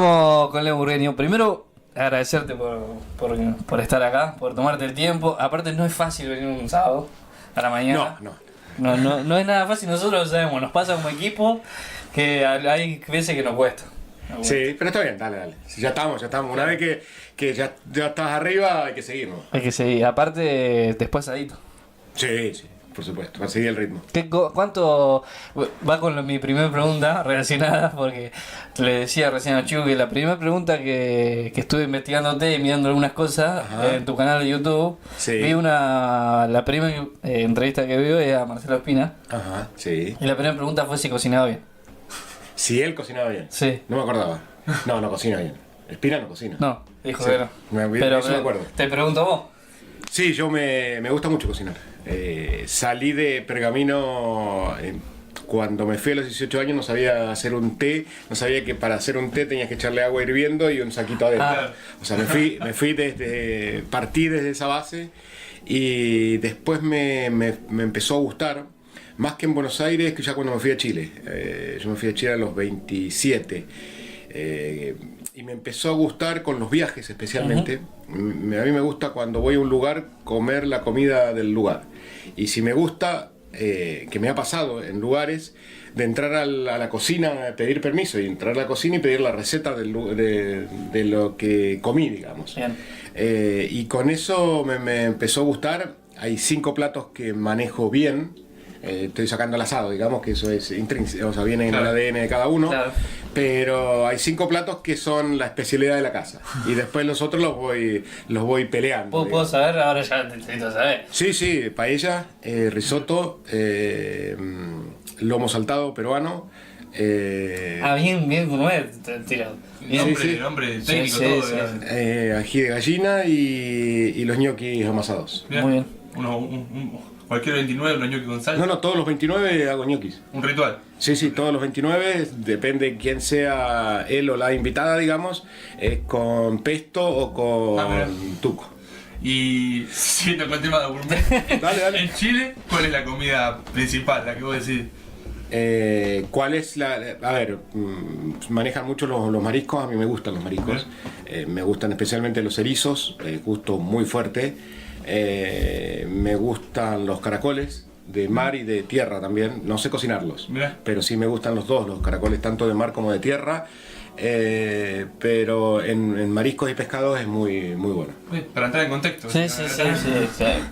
Vamos con Leo Burgueño. Primero, agradecerte por estar acá, por tomarte el tiempo. Aparte, no es fácil venir un sábado a la mañana. No es nada fácil, nosotros lo sabemos. Nos pasa como equipo que hay veces que nos cuesta. Sí, pero está bien, dale. Si ya estamos. Una vez que ya estás arriba, hay que seguir, ¿no? Hay que seguir. Aparte, despuesadito. Sí, por supuesto, va a seguir el ritmo. ¿Cuánto va con mi primera pregunta relacionada? Porque le decía recién a Chu que la primera pregunta que estuve investigándote y mirando algunas cosas en tu canal de YouTube, vi la primera entrevista que veo es a Marcelo Espina. Ajá, sí. Y la primera pregunta fue si cocinaba bien. Si él cocinaba bien. Sí. No me acordaba. No cocina bien. Espina no cocina. No, dijo sí. que no. Eso me acuerdo. Te pregunto vos. Sí, yo me gusta mucho cocinar. Salí de Pergamino cuando me fui a los 18 años, no sabía hacer un té, no sabía que para hacer un té tenías que echarle agua hirviendo y un saquito adentro. O sea, partí desde esa base y después me empezó a gustar, más que en Buenos Aires, que ya cuando me fui a Chile. Yo me fui a Chile a los 27. Y me empezó a gustar con los viajes especialmente. A mí me gusta cuando voy a un lugar comer la comida del lugar. Y si me gusta, que me ha pasado en lugares, de entrar a la cocina, pedir permiso y entrar a la cocina y pedir la receta de lo que comí, digamos. Y con eso me empezó a gustar. Hay 5 platos que manejo bien. Estoy sacando el asado, digamos que eso es intrínseco, o sea, viene en el ADN de cada uno, pero hay 5 platos que son la especialidad de la casa y después los otros los voy peleando. ¿Puedo saber? Ahora ya necesito saber. Sí, paella, risotto, lomo saltado peruano. Bien gourmet, tirado. Nombre técnico, todo. Ají de gallina y los ñoquis amasados. Muy bien. Cualquier 29, un ñoqui con salsa. No, todos los 29 hago ñoquis. Un ritual. Sí, todos los 29, depende quién sea él o la invitada, digamos, es con pesto o con tuco. Y siguiendo con el tema de gourmet, Dale. en Chile, ¿cuál es la comida principal, la que vos decís? ¿Cuál es la...? A ver, manejan mucho los mariscos, a mí me gustan los mariscos. Me gustan especialmente los erizos, gusto muy fuerte. Me gustan los caracoles de mar y de tierra también. No sé cocinarlos, pero sí me gustan los dos, los caracoles tanto de mar como de tierra. Pero en mariscos y pescados es muy bueno. Para entrar en contexto. Sí.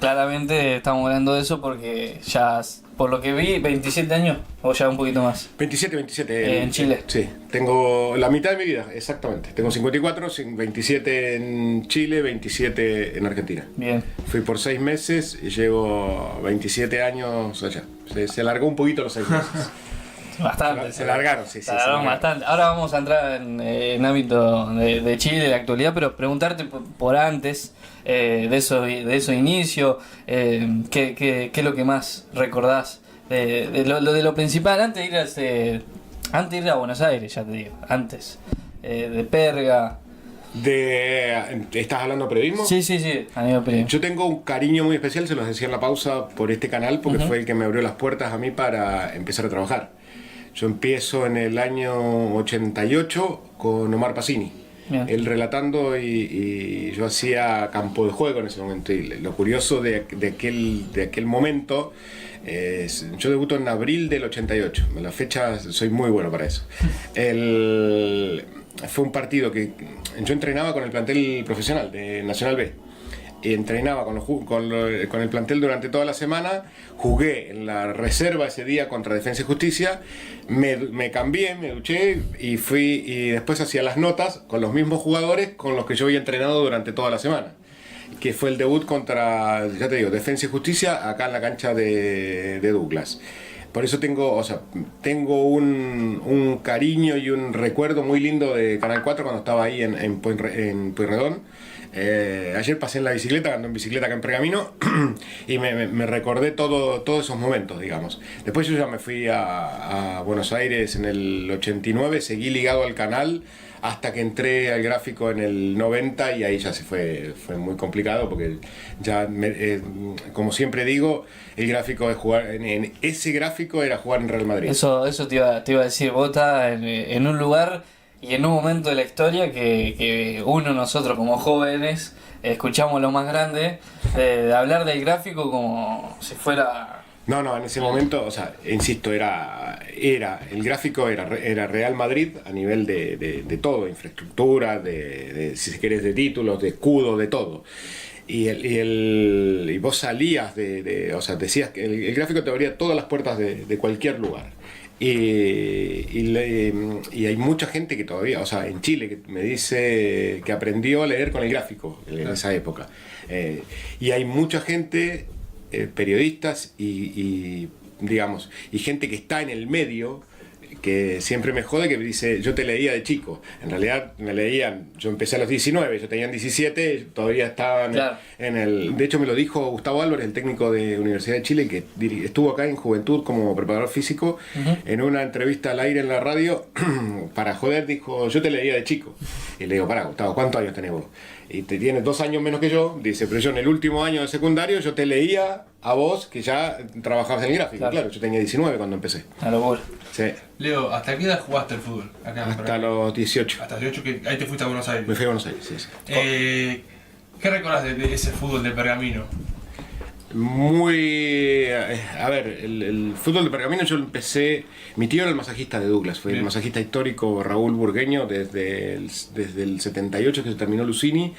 Claramente estamos hablando de eso porque ya, por lo que vi, 27 años o ya un poquito más. 27. En Chile. Sí, tengo la mitad de mi vida, exactamente. Tengo 54, 27 en Chile, 27 en Argentina. Bien. Fui por 6 meses y llevo 27 años allá. Se alargó un poquito los 6 meses. Bastante. Se largaron, sí. Se largaron bastante. Ahora vamos a entrar en ámbito de Chile, de la actualidad, pero preguntarte por antes de esos inicios, ¿qué es lo que más recordás de lo principal antes de ir a Buenos Aires, ya te digo, antes de Perga? ¿Estás hablando de periodismo? Sí, a nivel periodismo. Yo tengo un cariño muy especial, se los decía en la pausa, por este canal, porque fue el que me abrió las puertas a mí para empezar a trabajar. Yo empiezo en el año 88 con Omar Pacini. Bien. Él relatando y yo hacía campo de juego en ese momento. Y lo curioso de aquel momento, yo debuto en abril del 88. La fecha, soy muy bueno para eso. Fue un partido que yo entrenaba con el plantel profesional de Nacional B. Entrenaba con el plantel durante toda la semana, jugué en la reserva ese día contra Defensa y Justicia, me cambié, me duché y fui y después hacía las notas con los mismos jugadores con los que yo había entrenado durante toda la semana, que fue el debut contra, ya te digo, Defensa y Justicia acá en la cancha de Douglas. Por eso tengo un cariño y un recuerdo muy lindo de Canal 4 cuando estaba ahí en Pueyrredón. Ayer pasé en la bicicleta, ando en bicicleta acá en Pergamino y me recordé todos esos momentos, digamos. Después yo ya me fui a Buenos Aires en el 89, seguí ligado al canal hasta que entré al gráfico en el 90 y ahí ya fue muy complicado porque ya, como siempre digo, el gráfico es jugar, en ese gráfico era jugar en Real Madrid. Eso te iba a decir, vos estás en un lugar y en un momento de la historia que nosotros como jóvenes, escuchamos lo más grande, de hablar del gráfico como si fuera... No, en ese momento, o sea, insisto, el gráfico era Real Madrid a nivel de todo, infraestructura, si se querés, de títulos, de escudo, de todo. Y vos salías o sea, decías que el gráfico te abría todas las puertas de cualquier lugar. Y hay mucha gente que todavía, o sea, en Chile, que me dice que aprendió a leer con el gráfico en esa época. Y hay mucha gente, periodistas digamos, y gente que está en el medio, que siempre me jode, que me dice, yo te leía de chico. En realidad me leían, yo empecé a los 19, yo tenía 17, todavía estaban claro. en el... De hecho me lo dijo Gustavo Álvarez, el técnico de Universidad de Chile, que estuvo acá en Juventud como preparador físico, en una entrevista al aire en la radio, para joder, dijo, yo te leía de chico. Y le digo, pará, Gustavo, ¿cuántos años tenés vos? Y te tienes 2 años menos que yo. Dice, pero yo en el último año de secundario yo te leía a vos que ya trabajabas en el gráfico. Claro, yo tenía 19 cuando empecé. A locura. Sí. Leo, ¿hasta qué edad jugaste al fútbol? Acá, Hasta los 18. Hasta los 18, que ahí te fuiste a Buenos Aires. Me fui a Buenos Aires, sí. ¿Qué recordás de ese fútbol de Pergamino? Muy... A ver, el fútbol de Pergamino yo lo empecé... Mi tío era el masajista de Douglas, fue el masajista histórico Raúl Burgueño desde el 78 que se terminó Lucini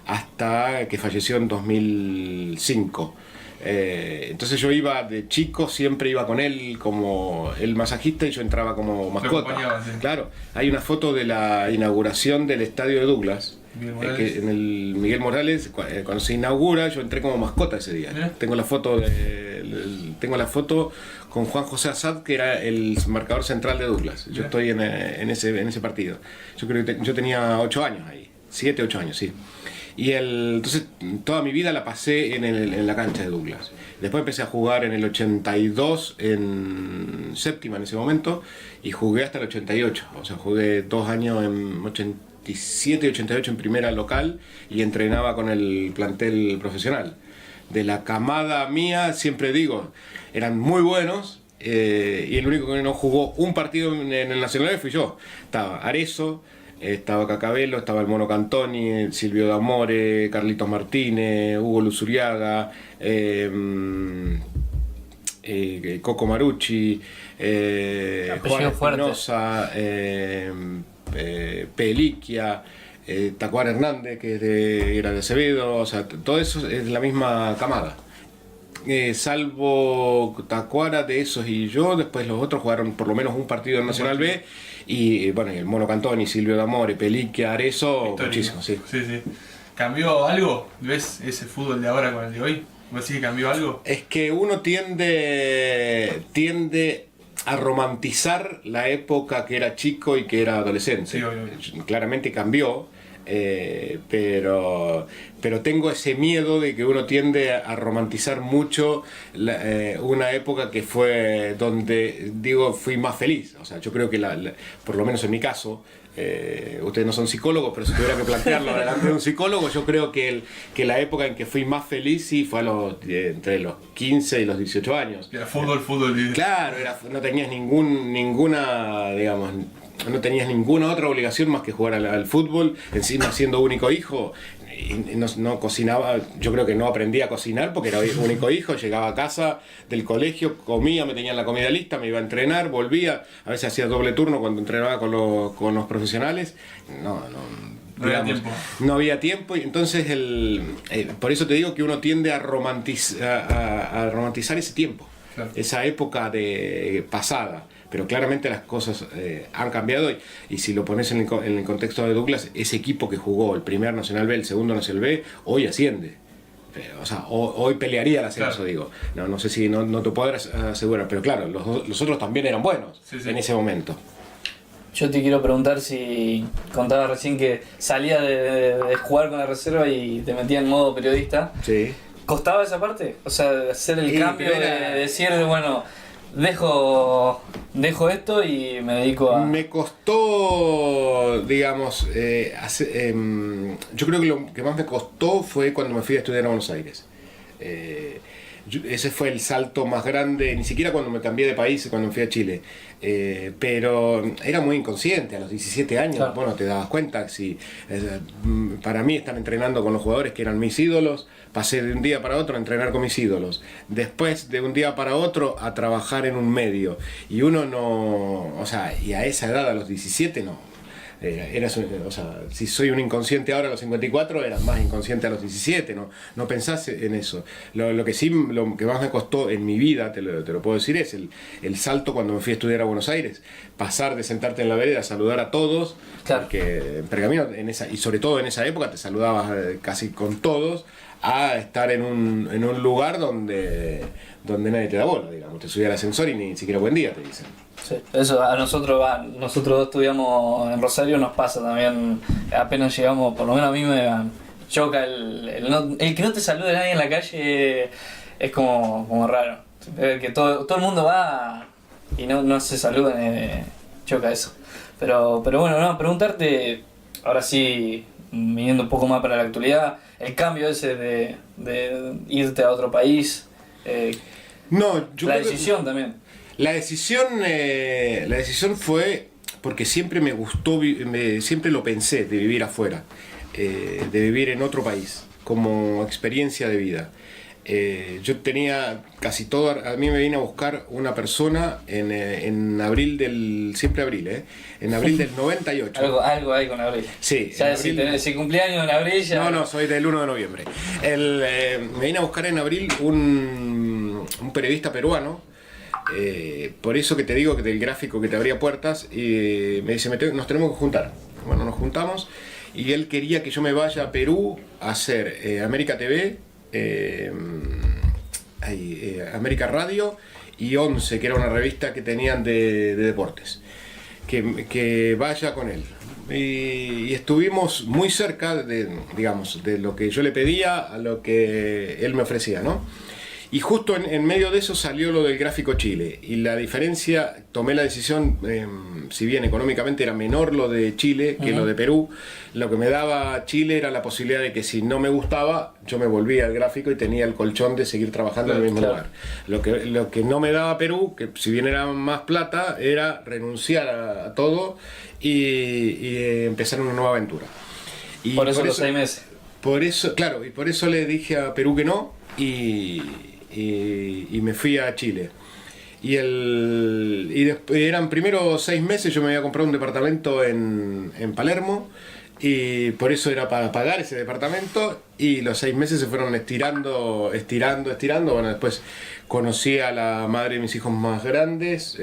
hasta que falleció en 2005. Entonces yo iba de chico, siempre iba con él como el masajista y yo entraba como mascota. Sí. Claro, hay una foto de la inauguración del estadio de Douglas. Que en el Miguel Morales, cuando se inaugura, yo entré como mascota ese día. ¿Eh? Tengo la foto con Juan José Assad, que era el marcador central de Douglas. Yo estoy en ese partido. Yo creo que yo tenía 8 años ahí, 7, 8 años, sí. Y entonces toda mi vida la pasé en la cancha de Douglas. Después empecé a jugar en el 82 en séptima en ese momento y jugué hasta el 88. O sea, jugué 2 años en 87 y 88 en primera local y entrenaba con el plantel profesional. De la camada mía, siempre digo, eran muy buenos y el único que no jugó un partido en el Nacional fui yo. Estaba Arezzo, estaba Cacabello, estaba el Mono Cantoni, Silvio D'Amore, Carlitos Martínez, Hugo Luzuriaga, Coco Marucci, Juan Espinosa, Peliquia, Tacuara Hernández, que era de Acevedo, o sea, todo eso es la misma camada. Salvo Tacuara de esos y yo, después los otros jugaron por lo menos un partido en Nacional B. Y bueno, el Mono Cantoni, Silvio D'Amore, Peliquia, Arezzo, muchísimo, sí. Sí. ¿Cambió algo? ¿Ves ese fútbol de ahora con el de hoy? ¿Vos decís que cambió algo? Es que uno tiende a romantizar la época que era chico y que era adolescente. Sí, obvio. Claramente cambió, pero tengo ese miedo de que uno tiende a romantizar mucho una época que fue donde, digo, fui más feliz. O sea, yo creo que por lo menos en mi caso, ustedes no son psicólogos, pero si tuviera que plantearlo delante de un psicólogo, yo creo que la época en que fui más feliz sí fue entre los 15 y los 18 años. Era fútbol. Claro, no tenías ninguna, digamos, no tenías ninguna otra obligación más que jugar al fútbol, encima siendo único hijo. No cocinaba, yo creo que no aprendí a cocinar porque era único hijo, llegaba a casa del colegio, comía, me tenían la comida lista, me iba a entrenar, volvía, a veces hacía doble turno cuando entrenaba con los profesionales, no había tiempo y entonces por eso te digo que uno tiende a romantizar ese tiempo, claro. Esa época pasada. Pero claramente las cosas han cambiado y si lo pones en el contexto de Douglas, ese equipo que jugó el primer Nacional B, el segundo Nacional B, hoy asciende. O sea, hoy pelearía el ascenso, claro. Digo. No sé si no te podrás asegurar, pero claro, los otros también eran buenos en ese momento. Yo te quiero preguntar si contaba recién que salía de jugar con la reserva y te metía en modo periodista. Sí. ¿Costaba esa parte? O sea, hacer el cambio de decir, bueno... Dejo esto y me dedico a... Me costó, digamos, yo creo que lo que más me costó fue cuando me fui a estudiar a Buenos Aires. ese fue el salto más grande, ni siquiera cuando me cambié de país, cuando fui a Chile. Pero era muy inconsciente, a los 17 años, Claro. bueno, te dabas cuenta, si para mí están entrenando con los jugadores que eran mis ídolos, pasé de un día para otro a entrenar con mis ídolos, después de un día para otro a trabajar en un medio, y uno no, o sea, y a esa edad, a los 17 no. O sea, si soy un inconsciente ahora a los 54, era más inconsciente a los 17, no pensás en eso. Lo que más me costó en mi vida, te lo puedo decir, es el salto cuando me fui a estudiar a Buenos Aires. Pasar de sentarte en la vereda a saludar a todos, Claro. porque en Pergamino, y sobre todo en esa época, te saludabas casi con todos, a estar en un lugar donde nadie te da bola, digamos. Te subía al ascensor y ni siquiera buen día te dicen. Sí, eso a nosotros nosotros dos estudiamos en Rosario, nos pasa también, apenas llegamos, por lo menos a mí me choca el que no te salude nadie en la calle, es como raro. El que todo el mundo va y no se saludan, choca eso. Pero bueno, no, preguntarte, ahora sí, viniendo un poco más para la actualidad, el cambio ese de irte a otro país, No, yo la creo que- decisión también. La decisión fue porque siempre me gustó, siempre lo pensé de vivir afuera, de vivir en otro país, como experiencia de vida. Yo tenía casi todo, a mí me vine a buscar una persona en siempre abril, en abril del 98. Algo hay con abril. Sí, Ya en si abril- tenés si cumpleaños en abril ya. No, soy del 1 de noviembre. Me vine a buscar en abril un periodista peruano. Por eso que te digo que del gráfico que te abría puertas, y me dice, nos tenemos que juntar. Bueno, nos juntamos y él quería que yo me vaya a Perú a hacer América TV, América Radio y 11, que era una revista que tenían de deportes. Que vaya con él. Y estuvimos muy cerca digamos, de lo que yo le pedía a lo que él me ofrecía, ¿no? Y justo en medio de eso salió lo del Gráfico Chile. Y la diferencia, tomé la decisión, si bien económicamente era menor lo de Chile que lo de Perú, lo que me daba Chile era la posibilidad de que si no me gustaba, yo me volvía al gráfico y tenía el colchón de seguir trabajando en el mismo Claro. lugar. Lo que no me daba Perú, que si bien era más plata, era renunciar a todo y empezar una nueva aventura. Y Por eso los 6 meses. por eso, claro, y por eso le dije a Perú que no y me fui a Chile. Y después eran primero 6 meses, yo me había comprado un departamento en Palermo y por eso era para pagar ese departamento, y los 6 meses se fueron estirando. Bueno, después conocí a la madre de mis hijos más grandes,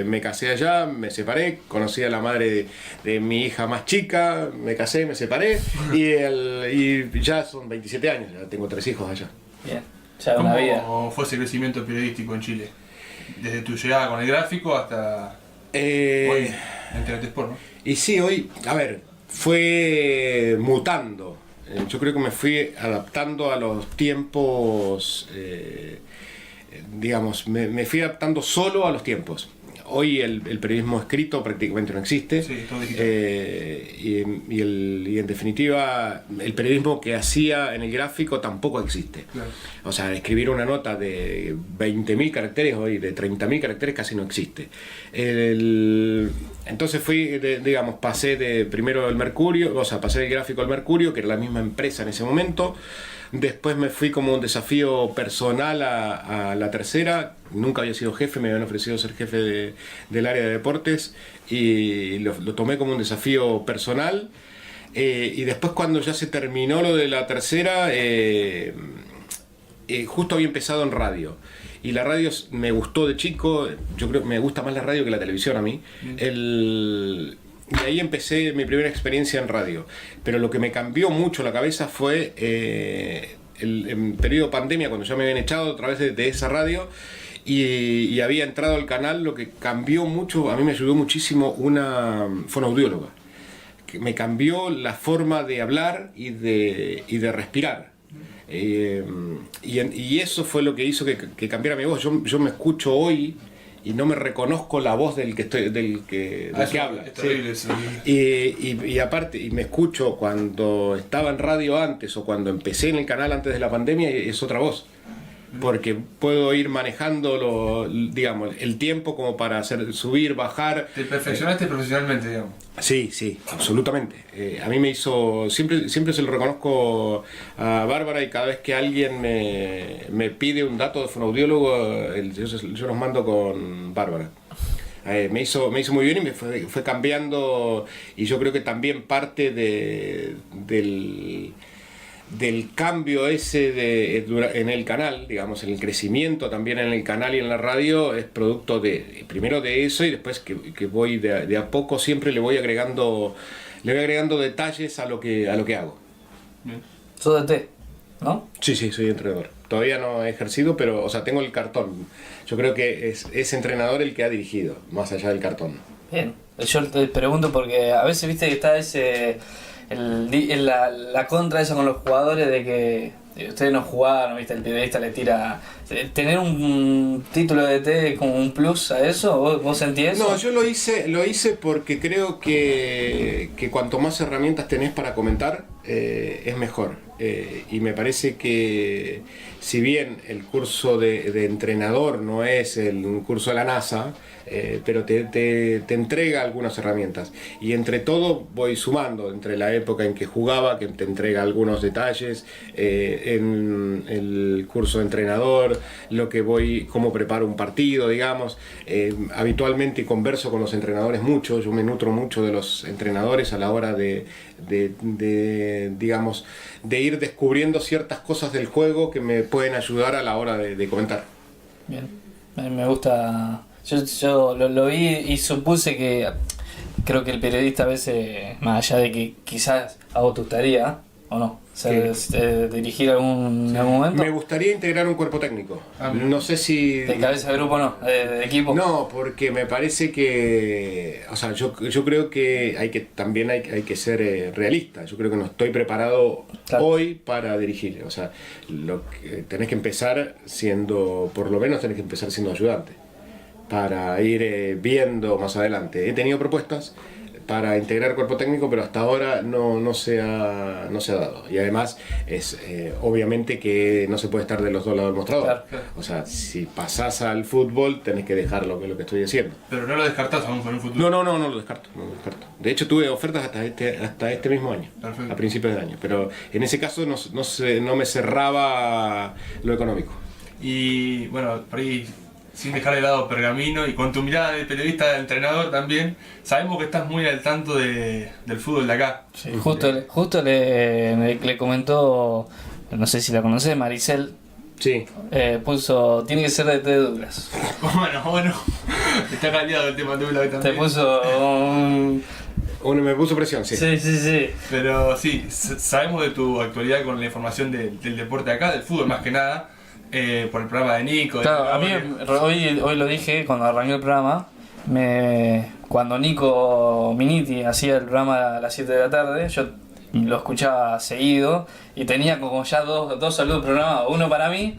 me casé allá, me separé, conocí a la madre de mi hija más chica, me casé, me separé y ya son 27 años, ya tengo 3 hijos allá. Bien, ya una vida. ¿Cómo fue ese crecimiento periodístico en Chile? Desde tu llegada con el gráfico hasta hoy en TNT Sport, ¿no? Y sí, hoy, a ver, fue mutando. Yo creo que me fui adaptando a los tiempos, digamos, me fui adaptando solo a los tiempos. Hoy el periodismo escrito prácticamente no existe. Sí, todo digital. Y en definitiva, el periodismo que hacía en el gráfico tampoco existe. Claro. O sea, escribir una nota de 20.000 caracteres hoy, de 30.000 caracteres, casi no existe. Entonces digamos, pasé primero el Mercurio, o sea, pasé del gráfico al Mercurio, que era la misma empresa en ese momento. Después me fui como un desafío personal a la Tercera. Nunca había sido jefe, me habían ofrecido ser jefe del área de deportes y lo tomé como un desafío personal. Y después, cuando ya se terminó lo de la Tercera, justo había empezado en radio. Y la radio me gustó de chico, yo creo que me gusta más la radio que la televisión a mí. Y ahí empecé mi primera experiencia en radio. Pero lo que me cambió mucho la cabeza fue en periodo pandemia, cuando ya me habían echado otra vez de esa radio y había entrado al canal. Lo que cambió mucho, a mí me ayudó muchísimo fue una audióloga. Que me cambió la forma de hablar y de respirar. Y eso fue lo que hizo que cambiara mi voz. Yo me escucho hoy y no me reconozco la voz del que habla. Es terrible eso. Y aparte, y me escucho cuando estaba en radio antes o cuando empecé en el canal antes de la pandemia, y es otra voz. porque puedo ir manejando digamos, el tiempo como para subir, bajar. Te perfeccionaste profesionalmente, digamos. Sí, sí, absolutamente. A mí me hizo, siempre se lo reconozco a Bárbara, y cada vez que alguien me pide un dato de fonoaudiólogo, yo los mando con Bárbara. Me hizo muy bien y me fue cambiando, y yo creo que también parte del cambio ese en el canal, digamos, en el crecimiento también en el canal y en la radio, es producto primero de eso, y después que voy de a poco, siempre le voy agregando detalles a lo que hago. Sos de T, ¿no? Sí, soy entrenador. Todavía no he ejercido, pero, o sea, tengo el cartón. Yo creo que es entrenador el que ha dirigido, más allá del cartón. Bien, yo te pregunto porque a veces viste que está la contra esa con los jugadores de que ustedes no jugaron, viste, el periodista le tira. ¿Tener un título de T es como un plus a eso? ¿Vos sentís eso? No, yo lo hice porque creo que cuanto más herramientas tenés para comentar, es mejor. Y me parece que, si bien el curso de entrenador no es un curso de la NASA, pero te entrega algunas herramientas, y entre todo voy sumando, entre la época en que jugaba, que te entrega algunos detalles, en el curso de entrenador, cómo preparo un partido, digamos. Habitualmente converso con los entrenadores mucho, yo me nutro mucho de los entrenadores a la hora de digamos, de ir descubriendo ciertas cosas del juego que me pueden ayudar a la hora de comentar. Bien, me gusta. Yo lo vi y supuse que creo que el periodista a veces, más allá de que quizás a vos te gustaría, o no, dirigir en algún momento. Me gustaría integrar un cuerpo técnico. No sé si... ¿De cabeza de grupo no? ¿De equipo? No, porque me parece que... O sea, yo creo que también hay que ser realista. Yo creo que no estoy preparado hoy para dirigir. O sea, tenés que empezar por lo menos tenés que empezar siendo ayudante, para ir viendo más adelante. He tenido propuestas para integrar cuerpo técnico, pero hasta ahora no se ha dado. Y además es obviamente que no se puede estar de los dos lados del mostrador. Claro. O sea, si pasás al fútbol tenés que dejar lo que estoy haciendo. Pero no lo descartás aún con un futuro. No lo descarto. De hecho tuve ofertas hasta este mismo año. Perfecto. A principios de año, pero en ese caso no me cerraba lo económico. Y bueno, por ahí, sin dejar de lado Pergamino, y con tu mirada de periodista, de entrenador también, sabemos que estás muy al tanto del fútbol de acá. Sí, justo le comentó, no sé si la conocés, Maricel. Sí. Puso, tiene que ser de Douglas. Bueno, está cambiado el tema de Douglas también. Te puso Me puso presión, sí. Sí. Pero sí, sabemos de tu actualidad con la información del deporte de acá, del fútbol más que nada. Por el programa de Nico. Claro, a mí hoy lo dije cuando arranqué el programa. Cuando Nico Miniti hacía el programa a las 7 de la tarde, yo lo escuchaba seguido y tenía como ya dos saludos programados, uno para mí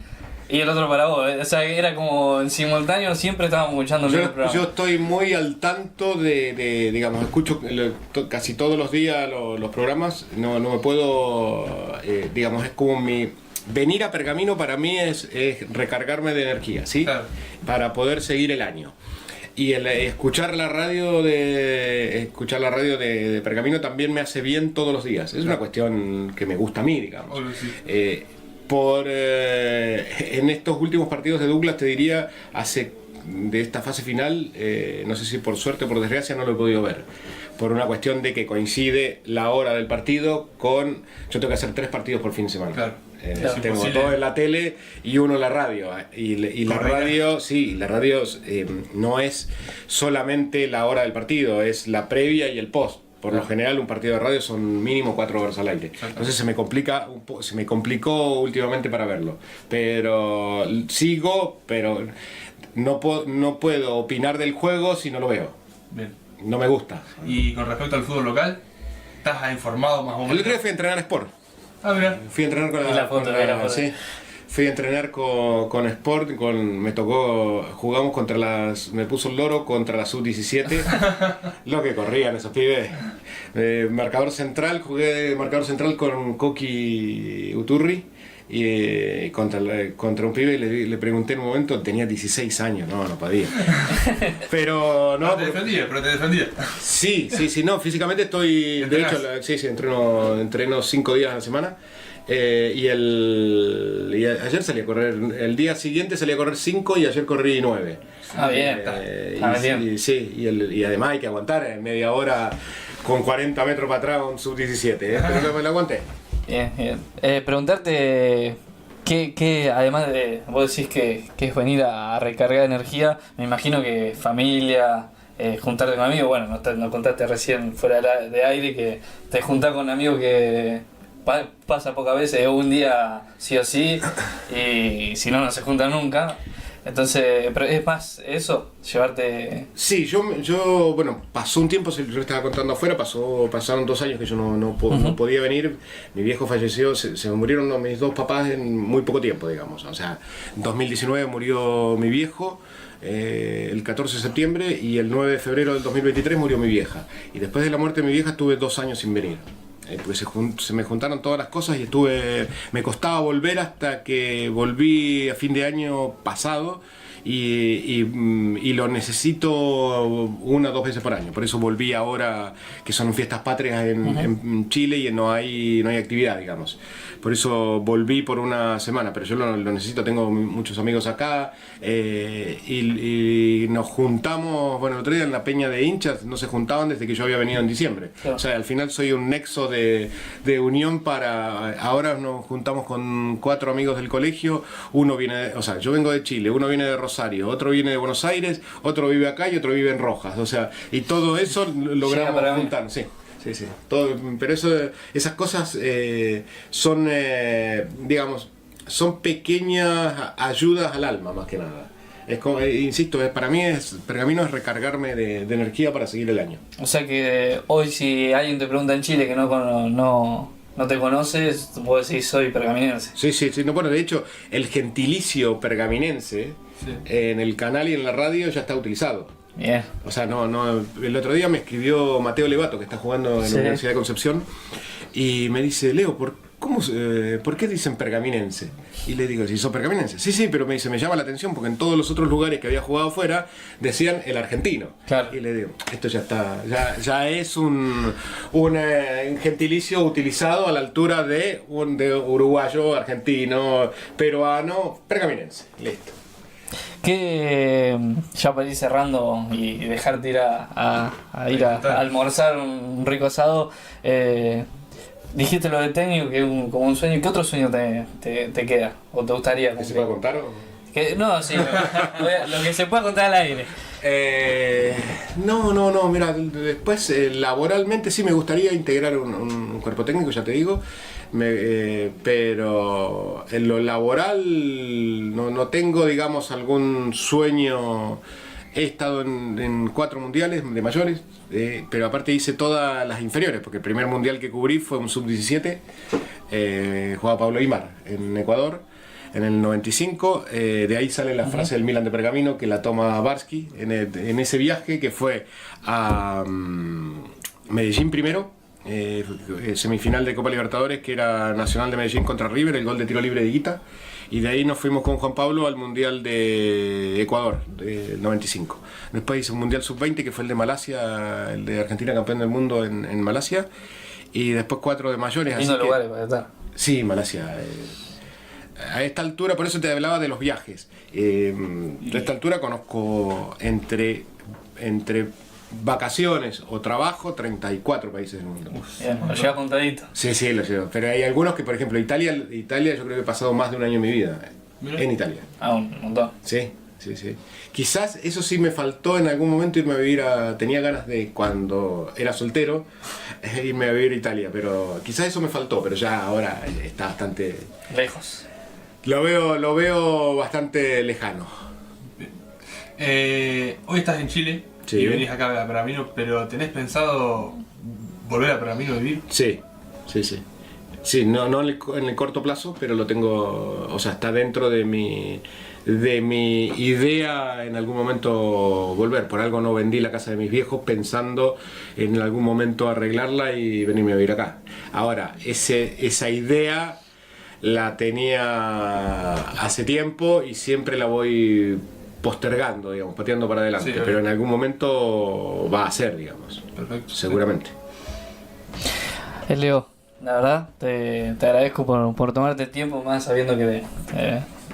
y el otro para vos. O sea, era como en simultáneo, siempre estábamos escuchando el mismo programa. Yo estoy muy al tanto digamos, escucho casi todos los días los programas. No me puedo, digamos, es como venir a Pergamino para mí es recargarme de energía, ¿sí? Claro. Para poder seguir el año. Y escuchar la radio de Pergamino también me hace bien todos los días. Es una cuestión que me gusta a mí, digamos. Sí. En estos últimos partidos de Douglas, te diría, de esta fase final, no sé si por suerte o por desgracia no lo he podido ver, por una cuestión de que coincide la hora del partido con... Yo tengo que hacer 3 partidos por fin de semana. Claro. Tengo 2 en la tele y 1 en la radio. Y la radio, no es solamente la hora del partido, es la previa y el post. Por lo general un partido de radio son mínimo 4 horas al aire. Entonces se me complicó últimamente para verlo. Pero sigo, pero no puedo opinar del juego si no lo veo. Bien. No me gusta. Y con respecto al fútbol local, ¿estás informado más o menos? El otro día fui a entrenar a Sport. Mira. Fui a entrenar con la foto. Sí. Fui a entrenar con Sport, me tocó, jugamos me puso el loro contra la sub-17, lo que corrían esos pibes. Jugué marcador central con Coqui Uturri, y contra un pibe, y le pregunté en un momento, tenía 16 años, no podía. Pero no. Pero te defendía. Sí, no, físicamente estoy. De hecho, sí, entreno 5 días a la semana. Y ayer salí a correr, el día siguiente salí a correr 5 y ayer corrí 9. Bien, y además hay que aguantar media hora con 40 metros para atrás un sub-17, pero me lo aguanté. Bien. Preguntarte, ¿qué además de, vos decís que es venir a recargar energía, me imagino que familia, juntarte con amigos, bueno, nos contaste recién fuera de aire que te juntás con amigos que pasa pocas veces, un día sí o sí, y si no se juntan nunca. Entonces, pero es más eso, llevarte... Sí, yo bueno, pasó un tiempo, yo estaba contando afuera, pasaron 2 años que yo no podía venir. Mi viejo falleció, se me murieron mis 2 papás en muy poco tiempo, digamos. O sea, en 2019 murió mi viejo, el 14 de septiembre, y el 9 de febrero del 2023 murió mi vieja. Y después de la muerte de mi vieja estuve 2 años sin venir. Porque se me juntaron todas las cosas y me costaba volver hasta que volví a fin de año pasado y lo necesito 1 o 2 veces por año. Por eso volví ahora, que son fiestas patrias en Chile y no hay actividad, digamos. Por eso volví por 1 semana, pero yo lo necesito, tengo muchos amigos acá y nos juntamos, bueno, el otro día en la peña de hinchas no se juntaban desde que yo había venido en diciembre. Claro. O sea, al final soy un nexo de unión ahora nos juntamos con 4 amigos del colegio, yo vengo de Chile, uno viene de Rosario, otro viene de Buenos Aires, otro vive acá y otro vive en Rojas, o sea, y todo eso logramos juntar, sí. Sí. Pero esas cosas son, digamos, son pequeñas ayudas al alma, más que nada. Es como, insisto, para mí Pergamino es recargarme de energía para seguir el año. O sea que hoy si alguien te pregunta en Chile que no te conoces, vos decís soy pergaminense. Sí. No, bueno, de hecho, el gentilicio pergaminense en el canal y en la radio ya está utilizado. Bien. O sea, el otro día me escribió Mateo Levato, que está jugando en la Universidad de Concepción, y me dice, Leo, ¿por qué dicen pergaminense? Y le digo, ¿si sos pergaminense? Sí, pero me llama la atención porque en todos los otros lugares que había jugado afuera decían el argentino. Claro. Y le digo, esto ya está, ya es un gentilicio utilizado a la altura de uruguayo, argentino, peruano, pergaminense. Listo. Que ya para ir cerrando y dejarte ir a ir a almorzar un rico asado, dijiste lo de técnico que es como un sueño. ¿Qué otro sueño te queda o te gustaría cumplir? ¿Se puede contar? No, sí, lo que se pueda contar al aire. No, mira, después laboralmente sí me gustaría integrar un cuerpo técnico, ya te digo. Pero en lo laboral no tengo, digamos, algún sueño. He estado en 4 mundiales de mayores, pero aparte hice todas las inferiores, porque el primer mundial que cubrí fue un sub-17, jugaba Pablo Aimar en Ecuador en el 95. De ahí sale la frase del Milan de Pergamino, que la toma Barsky en ese viaje que fue a Medellín primero. Semifinal de Copa Libertadores, que era Nacional de Medellín contra River, el gol de tiro libre de Higuita, y de ahí nos fuimos con Juan Pablo al Mundial de Ecuador del 95. Después hice un Mundial Sub-20 que fue el de Malasia, el de Argentina campeón del mundo en Malasia, y después 4 de mayores. Lindo lugares para estar. Sí, Malasia. A esta altura, por eso te hablaba de los viajes. A esta altura conozco entre vacaciones o trabajo 34 países del mundo. Bien, lo llevas contadito. Sí, lo llevo. Pero hay algunos que, por ejemplo, Italia yo creo que he pasado más de un año en mi vida en Italia. Un montón. Sí. Quizás eso sí me faltó en algún momento irme a vivir tenía ganas de, cuando era soltero, irme a vivir a Italia, pero quizás eso me faltó, pero ya ahora está bastante lejos. Lo veo bastante lejano. Hoy estás en Chile. Sí. Y venís acá a Pergamino, pero ¿tenés pensado volver a Pergamino a vivir? Sí. Sí, no en el corto plazo, pero lo tengo, o sea, está dentro de mi idea en algún momento volver. Por algo no vendí la casa de mis viejos pensando en algún momento arreglarla y venirme a vivir acá. Ahora, esa idea la tenía hace tiempo y siempre la voy postergando, digamos, pateando para adelante, Sí, pero en algún momento va a ser, digamos, Perfecto. seguramente. Leo, la verdad, te agradezco por tomarte el tiempo, más sabiendo que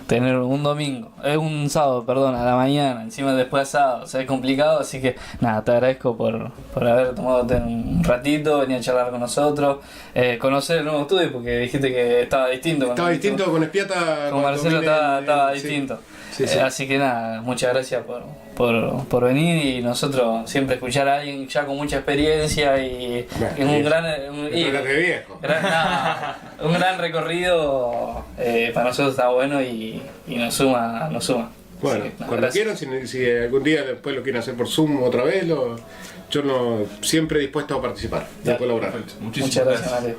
tener un domingo, un sábado, perdón, a la mañana, encima después sábado, o sea, es complicado, así que nada, te agradezco por haber tomado un ratito, venir a charlar con nosotros, conocer el nuevo estudio, porque dijiste que estaba distinto. Estaba distinto con Espiata. Con cuando Marcelo vine estaba sí. distinto. Sí, sí. Así que nada, muchas gracias por venir y nosotros siempre escuchar a alguien ya con mucha experiencia y un gran un gran recorrido para nosotros está bueno y nos suma. Bueno, Así que, nada, cuando gracias. quieran, si algún día después lo quieren hacer por Zoom otra vez, yo siempre dispuesto a participar y a colaborar. Perfecto. Muchas gracias, Mario.